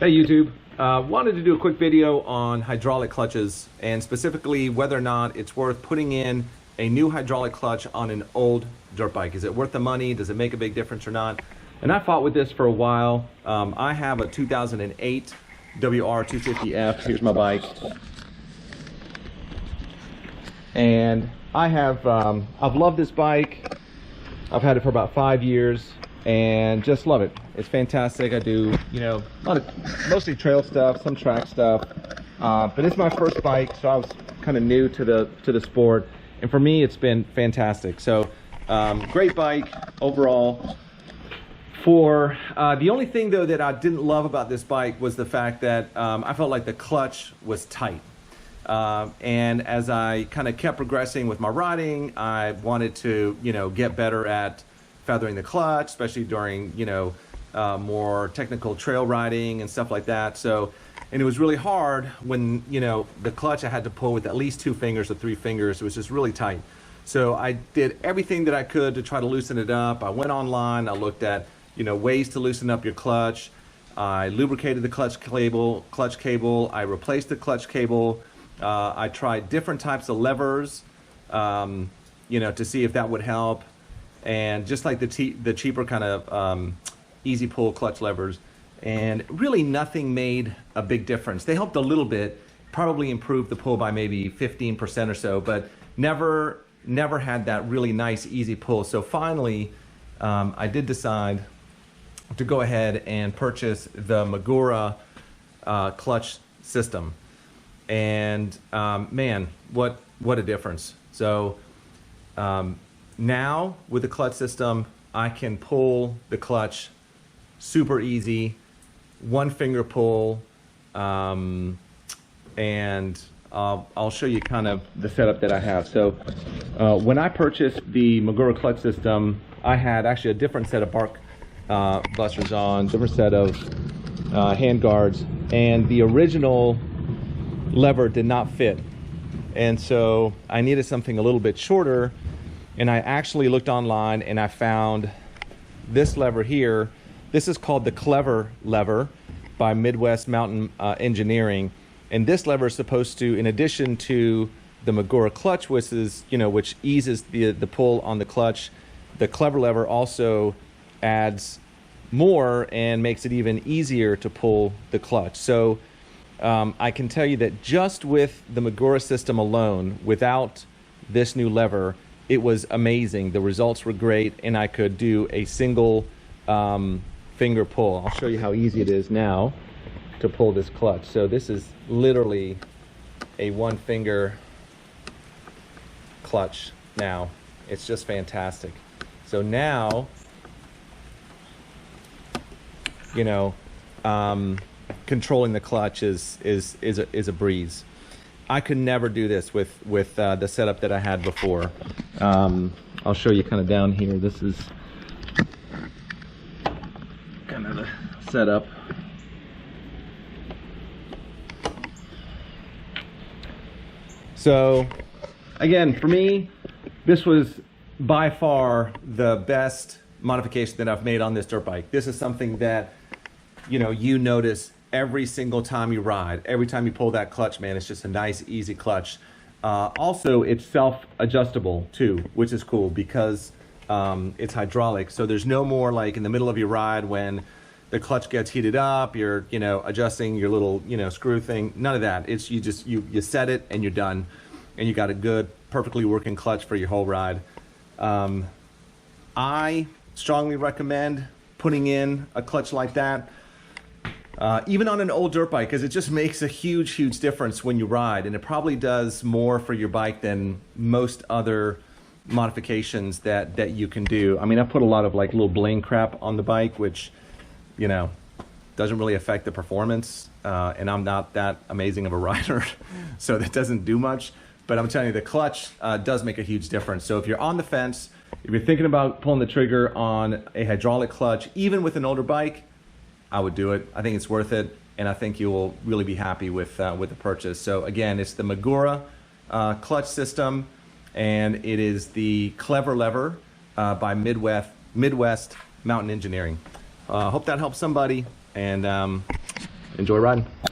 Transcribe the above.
Hey YouTube, wanted to do a quick video on hydraulic clutches and specifically whether or not it's worth putting in a new hydraulic clutch on an old dirt bike. Is it worth the money? Does it make a big difference or not? And I fought with this for a while. I have a 2008 WR250F. Here's my bike. And I have, I've loved this bike. I've had it for about 5 years and just love it. It's fantastic. I do, you know, a lot of mostly trail stuff, some track stuff, but it's my first bike, so I was kind of new to the sport, and for me it's been fantastic. So great bike overall. For the only thing though that I didn't love about this bike was the fact that I felt like the clutch was tight, and as I kind of kept progressing with my riding, I wanted to, you know, get better at feathering the clutch, especially during, you know, more technical trail riding and stuff like that. So, and it was really hard when, you know, the clutch I had to pull with at least 2 fingers or 3 fingers. It was just really tight. So I did everything that I could to try to loosen it up. I went online, I looked at, you know, ways to loosen up your clutch. I lubricated the clutch cable, I replaced the clutch cable. I tried different types of levers, you know, to see if that would help. And just like the cheaper kind of easy pull clutch levers, and really nothing made a big difference. They helped a little bit, probably improved the pull by maybe 15% or so, but never had that really nice easy pull. So finally I did decide to go ahead and purchase the Magura clutch system, and man, what a difference. So now with the clutch system, I can pull the clutch super easy, 1 finger pull, and I'll show you kind of the setup that I have. So when I purchased the Magura clutch system, I had actually a different set of bark busters on, different set of hand guards, and the original lever did not fit. And so I needed something a little bit shorter. And I actually looked online and I found this lever here. This is called the Clever lever by Midwest Mountain Engineering. And this lever is supposed to, in addition to the Magura clutch, which is, you know, which eases the pull on the clutch, the Clever lever also adds more and makes it even easier to pull the clutch. So I can tell you that just with the Magura system alone, without this new lever, it was amazing. The results were great, and I could do a single finger pull. I'll show you how easy it is now to pull this clutch. So this is literally a 1 finger clutch now. It's just fantastic. So now, you know, controlling the clutch is a breeze. I could never do this with the setup that I had before. I'll show you kind of down here. This is kind of the setup. So again, for me, this was by far the best modification that I've made on this dirt bike. This is something that, you know, you notice every single time you ride. Every time you pull that clutch, man, it's just a nice, easy clutch. Also, it's self-adjustable too, which is cool because it's hydraulic. So there's no more like in the middle of your ride when the clutch gets heated up, you're, you know, adjusting your little, you know, screw thing. None of that. It's you just you set it and you're done, and you got a good, perfectly working clutch for your whole ride. I strongly recommend putting in a clutch like that. Even on an old dirt bike, because it just makes a huge difference when you ride, and it probably does more for your bike than most other modifications that you can do. I mean, I put a lot of like little bling crap on the bike, which, you know, doesn't really affect the performance, and I'm not that amazing of a rider, so that doesn't do much. But I'm telling you, the clutch does make a huge difference. So if you're on the fence, if you're thinking about pulling the trigger on a hydraulic clutch, even with an older bike, I would do it. I think it's worth it, and I think you will really be happy with the purchase. So again, it's the Magura clutch system, and it is the Clever lever by Midwest Mountain Engineering. Hope that helps somebody, and enjoy riding.